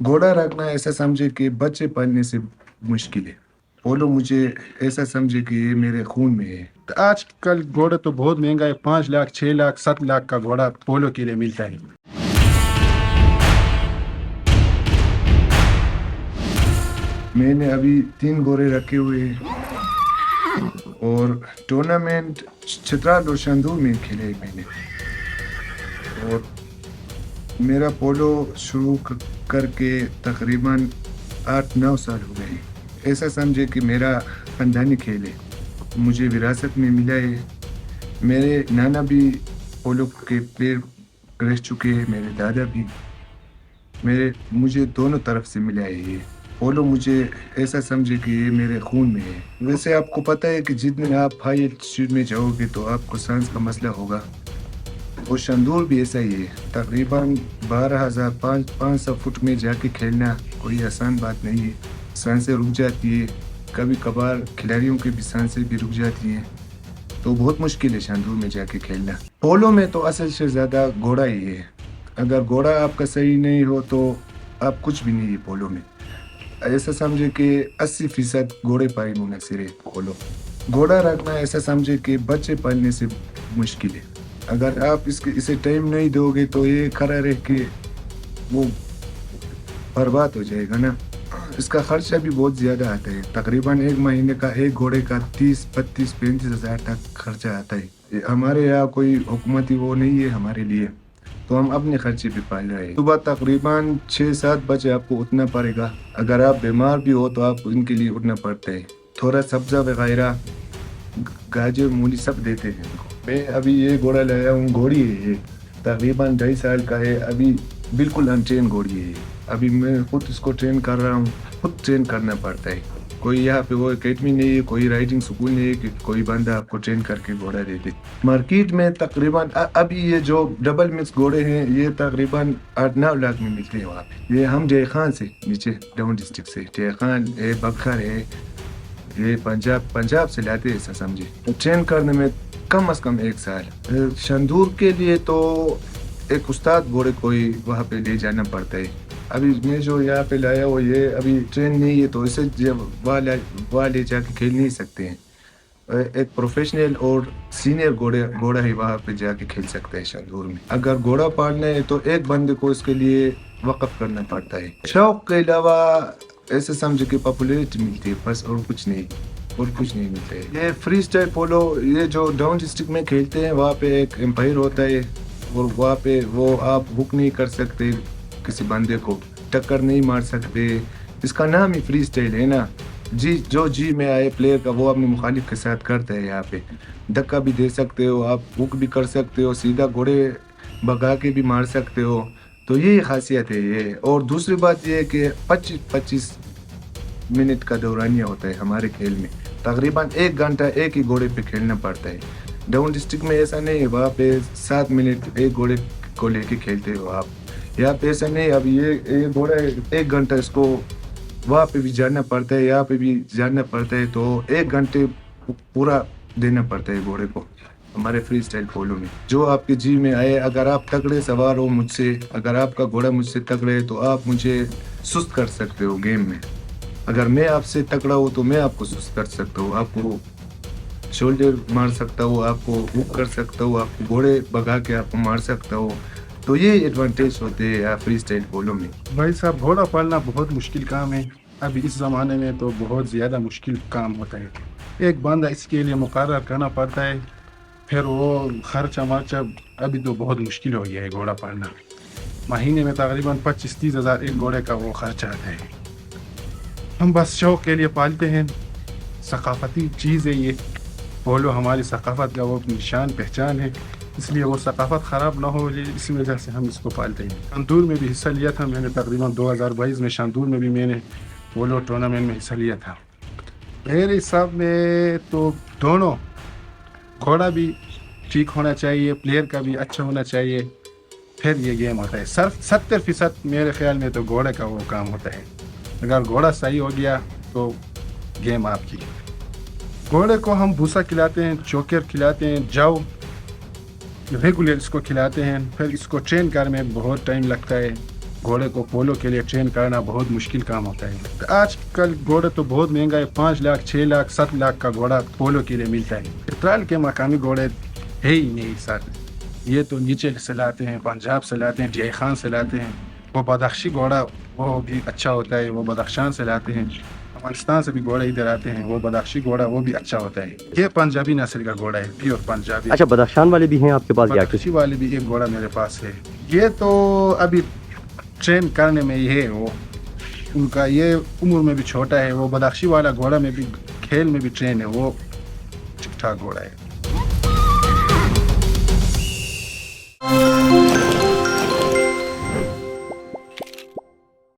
घोड़ा रखना ऐसा समझे कि बच्चे पालने से मुश्किल है। पोलो मुझे ऐसा समझे कि ये मेरे खून में है। तो आजकल घोड़ा तो बहुत महंगा है, 5 लाख 6 लाख 7 लाख का घोड़ा पोलो के लिए मिलता है। मैंने अभी 3 घोड़े रखे हुए हैं और टूर्नामेंट चित्राल और शंदूर में खेले मैंने। और मेरा पोलो शुरू करके तकरीबन 8-9 साल हो गए। ऐसा समझे कि मेरा खानदानी खेल है, मुझे विरासत में मिला है। मेरे नाना भी पोलो के प्लेयर रह चुके हैं, मेरे दादा भी। मुझे दोनों तरफ से मिला है ये पोलो। मुझे ऐसा समझे कि ये मेरे खून में है। वैसे आपको पता है कि जितने आप हाई एल्टीट्यूड में जाओगे तो आपको सांस का मसला होगा। और शंदूर भी ऐसा ही है। तकरीबन 12,500 फुट में जाके खेलना कोई आसान बात नहीं है। सांसें रुक जाती है, कभी कभार खिलाड़ियों की भी सांसें भी रुक जाती हैं, तो बहुत मुश्किल है शंदूर में जाके खेलना। पोलो में तो असल से ज़्यादा घोड़ा ही है। अगर घोड़ा आपका सही नहीं हो तो आप कुछ भी नहीं है पोलो में। ऐसा समझे कि 80% घोड़े पर ही मुनहसर है पोलो। घोड़ा रखना ऐसा समझे कि बच्चे पालने से मुश्किल है। अगर आप इसे टाइम नहीं दोगे तो ये खड़ा रह के वो बर्बाद हो जाएगा ना। इसका खर्चा भी बहुत ज़्यादा आता है। तकरीबन एक महीने का एक घोड़े का 30, 32, 35 हज़ार तक खर्चा आता है। हमारे यहाँ कोई हुकूमती वो नहीं है हमारे लिए, तो हम अपने खर्चे पे पाल रहे हैं। सुबह तकरीबन 6-7 बजे आपको उठना पड़ेगा। अगर आप बीमार भी हो तो आपको इनके लिए उठना पड़ता है। थोड़ा सब्ज़ा वगैरह, गाजर मूली सब देते हैं इनको। मैं अभी ये घोड़ा लाया हूँ, घोड़ी है ये, तकरीबन 2.5 साल का है। अभी बिल्कुल अनट्रेन घोड़ी है। अभी मैं खुद इसको ट्रेन कर रहा हूँ, खुद ट्रेन करना पड़ता है। कोई यहाँ पे वो एकेडमी नहीं है, कोई राइडिंग स्कूल नहीं है कि कोई बंदा आपको ट्रेन करके घोड़ा दे दे। मार्केट में तकरीबन अभी ये जो डबल मिक्स घोड़े हैं ये तकरीबन 8-9 लाख में मिलते हैं वहाँ पे। ये हम जय खान से नीचे डाउन डिस्ट्रिक्ट से, जय खान है, बखर है, ये पंजाब से लाते हैं। ऐसा समझे ट्रेन करने में कम से कम 1 साल। शंदूर के लिए तो एक उस्ताद घोड़े कोई वहाँ पे ले जाना पड़ता है। अभी मैं जो यहाँ पे लाया वो ये अभी ट्रेन नहीं है, तो इसे जब वहाँ ले जाके खेल नहीं सकते हैं। एक प्रोफेशनल और सीनियर घोड़ा ही वहाँ पे जाके खेल सकता है शंदूर में। अगर घोड़ा पालना है तो एक बंदे को इसके लिए वक़्फ़ करना पड़ता है। शौक के अलावा ऐसे समझे कि पॉपुलैरिटी मिलती है बस, और कुछ नहीं मिलता है। ये फ्री स्टाइल पोलो ये जो डाउन डिस्ट्रिक्ट में खेलते हैं वहाँ पे एक एम्पायर होता है, और वहाँ पे वो आप बुक नहीं कर सकते, किसी बंदे को टक्कर नहीं मार सकते। इसका नाम ही फ्री स्टाइल है ना। जी में आए प्लेयर का वो अपने मुखालिफ के साथ करता है। यहाँ पे धक्का भी दे सकते हो आप, बुक भी कर सकते हो, सीधा घोड़े भगा के भी मार सकते हो। तो यही खासियत है ये। और दूसरी बात ये है कि 25-25 मिनट का दौरानिया होता है हमारे खेल में। तकरीबन 1 घंटा एक ही घोड़े पे खेलना पड़ता है। डाउन डिस्ट्रिक्ट में ऐसा नहीं है, वहाँ पे 7 मिनट एक घोड़े को लेके खेलते हो आप। यहाँ पे ऐसा नहीं। अब ये घोड़ा 1 घंटा इसको वहाँ पे भी जाना पड़ता है, यहाँ पे भी जाना पड़ता है, तो 1 घंटे पूरा देना पड़ता है घोड़े को हमारे फ्री स्टाइल पोलो में। जो आपके जी में आए, अगर आप तगड़े सवार हो मुझसे, अगर आपका घोड़ा मुझसे तगड़े है तो आप मुझे सुस्त कर सकते हो गेम में। अगर मैं आपसे तगड़ा हूँ तो मैं आपको सुस्त कर सकता हूँ, आपको शोल्डर मार सकता हूँ, आपको हुक कर सकता हूँ, आपको घोड़े भगा के आपको मार सकता हूँ। तो ये एडवांटेज होते हैं फ्री स्टाइल पोलो में। भाई साहब, घोड़ा पालना बहुत मुश्किल काम है। अभी इस ज़माने में तो बहुत ज़्यादा मुश्किल काम होता है। एक बंदा इसके लिए मुकर्रर करना पड़ता है, फिर वो खर्चा वर्चा। अभी तो बहुत मुश्किल हो गया है घोड़ा पालना। महीने में तकरीबन 25-30 हज़ार एक घोड़े का वो खर्चा आता है। हम बस शौक़ के लिए पालते हैं। सकाफ़ती चीज़ है ये पोलो, हमारी सकाफ़त का वो निशान पहचान है, इसलिए वो सकाफ़त ख़राब ना हो इस वजह से हम इसको पालते हैं। शंदूर में भी हिस्सा लिया था मैंने तकरीबन 2022 में। शंदूर में भी मैंने पोलो टूर्नामेंट में हिस्सा लिया था। मेरे हिसाब में तो दोनों, घोड़ा भी ठीक होना चाहिए, प्लेयर का भी अच्छा होना चाहिए, फिर ये गेम होता है। 70% मेरे ख्याल में तो घोड़े का वो काम होता है। अगर घोड़ा सही हो गया तो गेम आपकी। घोड़े को हम भूसा खिलाते हैं, चोकर खिलाते हैं, जाओ रेगुलर इसको खिलाते हैं। फिर इसको ट्रेन करने में बहुत टाइम लगता है। घोड़े को पोलो के लिए ट्रेन करना बहुत मुश्किल काम होता है. आजकल घोड़े तो बहुत महंगा है, 5 लाख 6 लाख 7 लाख का घोड़ा पोलो के लिए मिलता है. चित्राल के मकामी घोड़े है ही नहीं सर. ये तो नीचे से लाते हैं, पंजाब से लाते हैं, जय खान से लाते हैं. वो बदख्शी घोड़ा वो भी अच्छा होता है, वो बदख्शान से लाते हैं. अफगानिस्तान से भी घोड़े इधर आते हैं, वो बदख्शी घोड़ा वो भी अच्छा होता है. ये पंजाबी नस्ल का घोड़ा है, प्योर पंजाबी. अच्छा, बदख्शान वाले भी हैं आपके पास? बदख्शी वाले भी एक घोड़ा मेरे पास है. ये तो अभी ट्रेन करने में ही है. वो उनका ये उम्र में भी छोटा है. वो बदख्शी वाला घोड़ा में भी खेल में भी ट्रेन है. वो ठीक ठाक घोड़ा है.